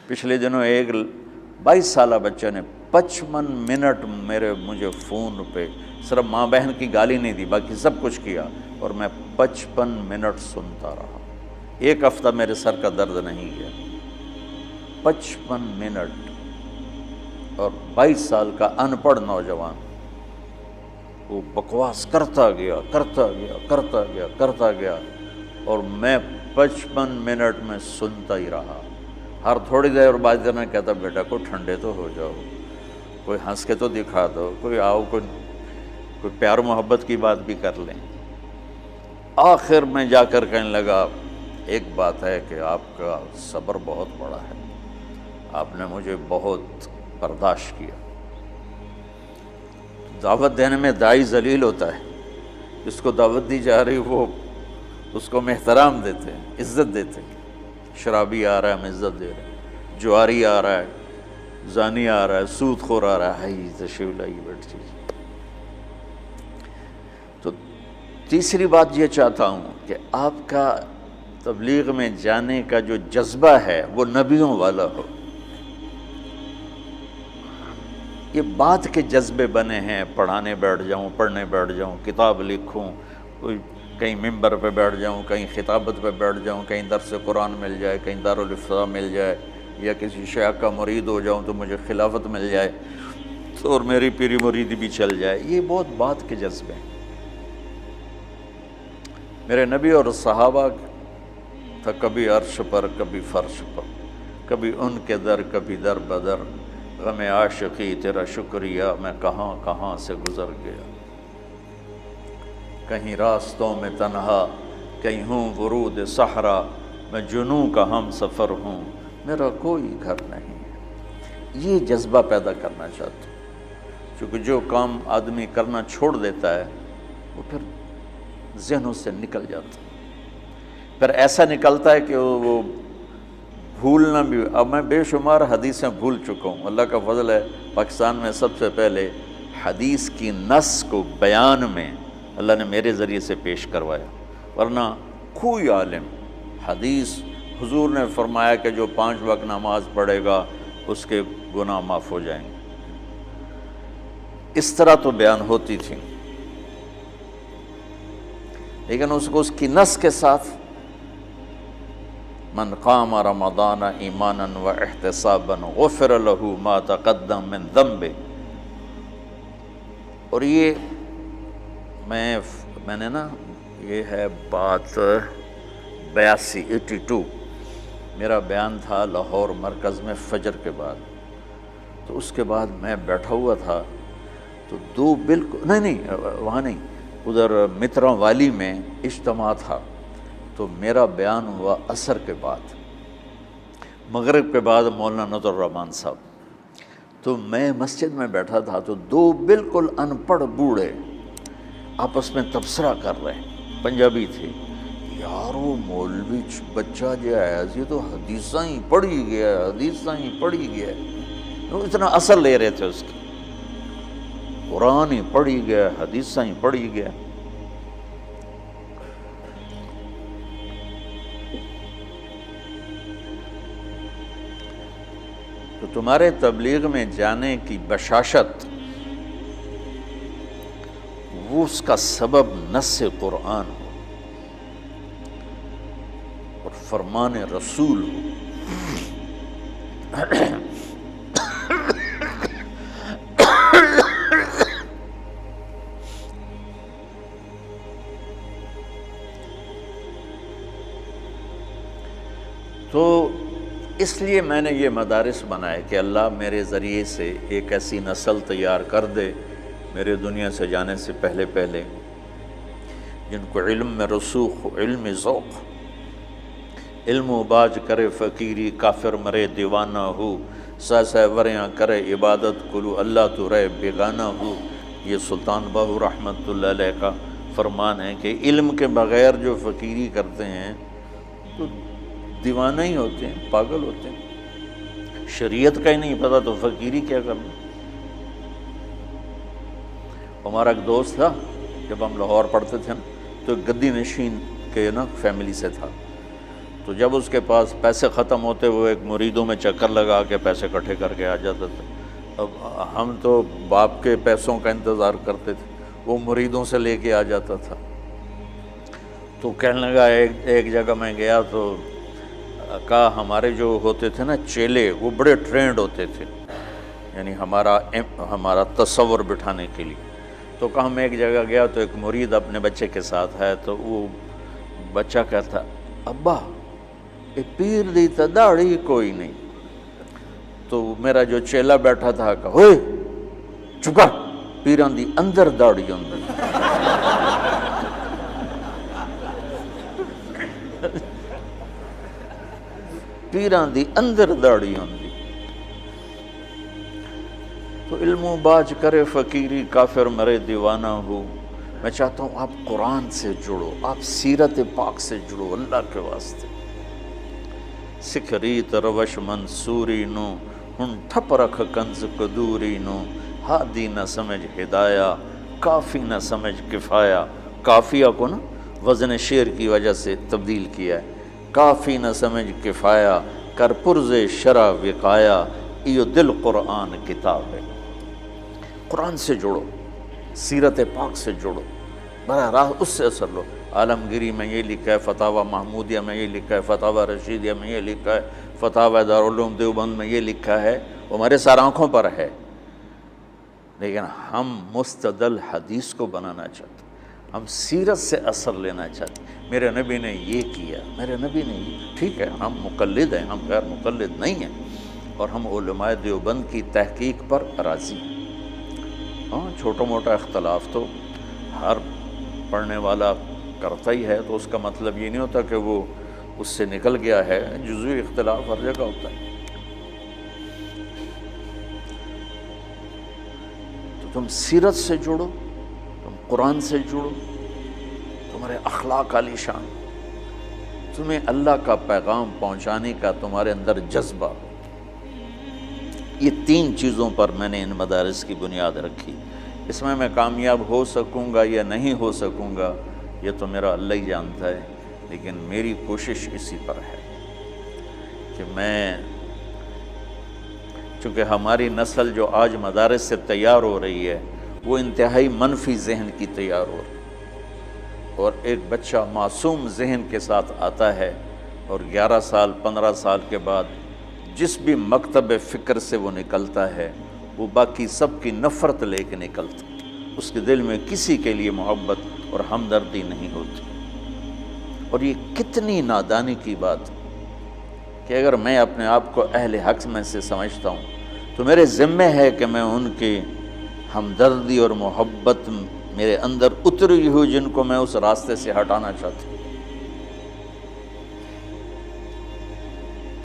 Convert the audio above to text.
پچھلے دنوں ایک 22 سالہ بچے نے 55 منٹ مجھے فون پہ صرف ماں بہن کی گالی نہیں دی، باقی سب کچھ کیا، اور میں 55 منٹ سنتا رہا۔ ایک ہفتہ میرے سر کا درد نہیں گیا۔ 55 منٹ، اور 22 سال کا ان پڑھ نوجوان وہ بکواس کرتا گیا، اور میں 55 منٹ میں سنتا ہی رہا۔ ہر تھوڑی دیر بعد میں کہتا بیٹا کوئی ٹھنڈے تو ہو جاؤ، کوئی ہنس کے تو دکھا دو، کوئی آؤ، کوئی پیار محبت کی بات بھی کر لیں۔ آخر میں جا کر کہنے لگا ایک بات ہے کہ آپ کا صبر بہت بڑا ہے، آپ نے مجھے بہت برداشت کیا۔ دعوت دینے میں داعی ذلیل ہوتا ہے، جس کو دعوت دی جا رہی وہ اس کو ہم احترام دیتے ہیں، عزت دیتے ہیں۔ شرابی آ رہا ہے ہم عزت دے رہے ہیں، جواری آ رہا ہے، زانی آ رہا ہے، سود خور آ رہا ہے، تشریف لائیے بیٹھ جائیے۔ تو تیسری بات یہ چاہتا ہوں کہ آپ کا تبلیغ میں جانے کا جو جذبہ ہے وہ نبیوں والا ہو۔ یہ بات کے جذبے بنے ہیں، پڑھانے بیٹھ جاؤں، کتاب لکھوں، کوئی کہیں ممبر پہ بیٹھ جاؤں، کہیں خطابت پہ بیٹھ جاؤں، کہیں درس قرآن مل جائے، کہیں دارالافتاء مل جائے، یا کسی شیخ کا مرید ہو جاؤں تو مجھے خلافت مل جائے تو اور میری پیری مریدی بھی چل جائے۔ یہ بہت بات کے جذبے ہیں۔ میرے نبی اور صحابہ تھا کبھی عرش پر کبھی فرش پر، کبھی ان کے در کبھی در بدر، غم عاشقی تیرا شکریہ میں کہاں کہاں سے گزر گیا۔ کہیں راستوں میں تنہا، کہیں ہوں ورود صحرا، میں جنوں کا ہم سفر ہوں، میرا کوئی گھر نہیں ہے۔ یہ جذبہ پیدا کرنا چاہتا ہوں، چونکہ جو کام آدمی کرنا چھوڑ دیتا ہے وہ پھر ذہنوں سے نکل جاتا ہے، پھر ایسا نکلتا ہے کہ وہ بھولنا بھی۔ اب میں بے شمار حدیثیں بھول چکا ہوں، اللہ کا فضل ہے پاکستان میں سب سے پہلے حدیث کی نص کو بیان میں اللہ نے میرے ذریعے سے پیش کروایا، ورنہ کوئی عالم حدیث حضور نے فرمایا کہ جو 5 وقت نماز پڑھے گا اس کے گناہ معاف ہو جائیں گے، اس طرح تو بیان ہوتی تھی، لیکن اس کو اس کی نص کے ساتھ من قام رمضان ایمانا و احتسابا غفر له ما تقدم من ذنبه۔ اور یہ میں نے نا، یہ ہے بات 82 میرا بیان تھا لاہور مرکز میں فجر کے بعد، تو اس کے بعد میں بیٹھا ہوا تھا تو دو بالکل نہیں وہاں نہیں، ادھر متراں والی میں اجتماع تھا، تو میرا بیان ہوا عصر کے بعد، مغرب کے بعد مولانا نظر الرحمان صاحب، تو میں مسجد میں بیٹھا تھا تو دو بالکل ان پڑھ بوڑھے آپس میں تبصرہ کر رہے ہیں، پنجابی تھے، یار وہ مولوی بچہ جو ہے یہ تو حدیثاں ہی پڑھی گیا، وہ اتنا اثر لے رہے تھے اس کی، قرآن ہی پڑھی گیا، حدیثاں ہی پڑھی گیا۔ تو تمہارے تبلیغ میں جانے کی بشاشت، وہ اس کا سبب نص قرآن ہو اور فرمان رسول ہو۔ تو اس لیے میں نے یہ مدارس بنائے کہ اللہ میرے ذریعے سے ایک ایسی نسل تیار کر دے میرے دنیا سے جانے سے پہلے جن کو علم میں رسوخ ہو، علم ذوق، علم و باج کرے فقیری، کافر مرے دیوانہ ہو، سہ وریاں کرے عبادت کلو اللہ تو رہے بیگانہ ہو۔ یہ سلطان باہو رحمۃ اللہ علیہ کا فرمان ہے کہ علم کے بغیر جو فقیری کرتے ہیں تو دیوانہ ہی ہوتے ہیں، پاگل ہوتے ہیں، شریعت کا ہی نہیں پتہ تو فقیری کیا کرنا۔ ہمارا ایک دوست تھا، جب ہم لاہور پڑھتے تھے تو ایک گدی نشین کے فیملی سے تھا، تو جب اس کے پاس پیسے ختم ہوتے وہ ایک مریدوں میں چکر لگا کے پیسے اکٹھے کر کے آ جاتا تھا۔ اب ہم تو باپ کے پیسوں کا انتظار کرتے تھے، وہ مریدوں سے لے کے آ جاتا تھا۔ تو کہنے لگا ایک جگہ میں گیا تو کہا ہمارے جو ہوتے تھے نا چیلے، وہ بڑے ٹرینڈ ہوتے تھے، یعنی ہمارا تصور بٹھانے کے لیے۔ تو کہا میں ایک جگہ گیا تو ایک مرید اپنے بچے کے ساتھ ہے، تو وہ بچہ کہتا ابا یہ پیر دی تا داڑھی کوئی نہیں۔ تو میرا جو چیلا بیٹھا تھا کہا ہوئے چکا، پیران دی اندر داڑھی اندر۔ پیران دی اندر داڑھی اندر۔ تو علم و باج کرے فقیری، کافر مرے دیوانہ ہو۔ میں چاہتا ہوں آپ قرآن سے جڑو، آپ سیرت پاک سے جڑو اللہ کے واسطے۔ سکھ ریت روش منصوری نو، ہن ٹھپ رکھ کنز قدوری نو۔ ہادی نہ سمجھ ہدایہ، کافی نہ سمجھ کفایہ۔ کافیہ کو نا وزن شعر کی وجہ سے تبدیل کیا ہے۔ کافی نہ سمجھ کفایہ، کر پرز شرع وقایا۔ ایو دل قرآن کتاب ہے۔ قرآن سے جڑو، سیرت پاک سے جڑو، براہ راست اس سے اثر لو۔ عالمگیری میں یہ لکھا ہے، فتاوی محمودیہ میں یہ لکھا ہے، فتاوی رشیدیہ میں یہ لکھا ہے، فتاوی دارالعلوم دیوبند میں یہ لکھا ہے، وہ ہمارے سارے آنکھوں پر ہے، لیکن ہم مستدل حدیث کو بنانا چاہتے ہیں، ہم سیرت سے اثر لینا چاہتے ہیں۔ میرے نبی نے یہ کیا، میرے نبی نے یہ، ٹھیک ہے ہم مقلد ہیں، ہم غیر مقلد نہیں ہیں، اور ہم علماء دیوبند کی تحقیق پر راضی ہیں۔ ہاں چھوٹا موٹا اختلاف تو ہر پڑھنے والا کرتا ہی ہے، تو اس کا مطلب یہ نہیں ہوتا کہ وہ اس سے نکل گیا ہے، جزوی اختلاف ہر جگہ ہوتا ہے۔ تو تم سیرت سے جڑو، تم قرآن سے جڑو، تمہارے اخلاق عالی شان، تمہیں اللہ کا پیغام پہنچانے کا تمہارے اندر جذبہ ہو۔ یہ تین چیزوں پر میں نے ان مدارس کی بنیاد رکھی۔ اس میں کامیاب ہو سکوں گا یا نہیں ہو سکوں گا یہ تو میرا اللہ ہی جانتا ہے، لیکن میری کوشش اسی پر ہے کہ میں، چونکہ ہماری نسل جو آج مدارس سے تیار ہو رہی ہے وہ انتہائی منفی ذہن کی تیار ہو رہی ہے، اور ایک بچہ معصوم ذہن کے ساتھ آتا ہے اور 11 سال 15 سال کے بعد جس بھی مکتب فکر سے وہ نکلتا ہے وہ باقی سب کی نفرت لے کے نکلتا، اس کے دل میں کسی کے لیے محبت اور ہمدردی نہیں ہوتی۔ اور یہ کتنی نادانی کی بات کہ اگر میں اپنے آپ کو اہل حق میں سے سمجھتا ہوں تو میرے ذمہ ہے کہ میں ان کی ہمدردی اور محبت میرے اندر اتری ہوئی جن کو میں اس راستے سے ہٹانا چاہتا ہوں،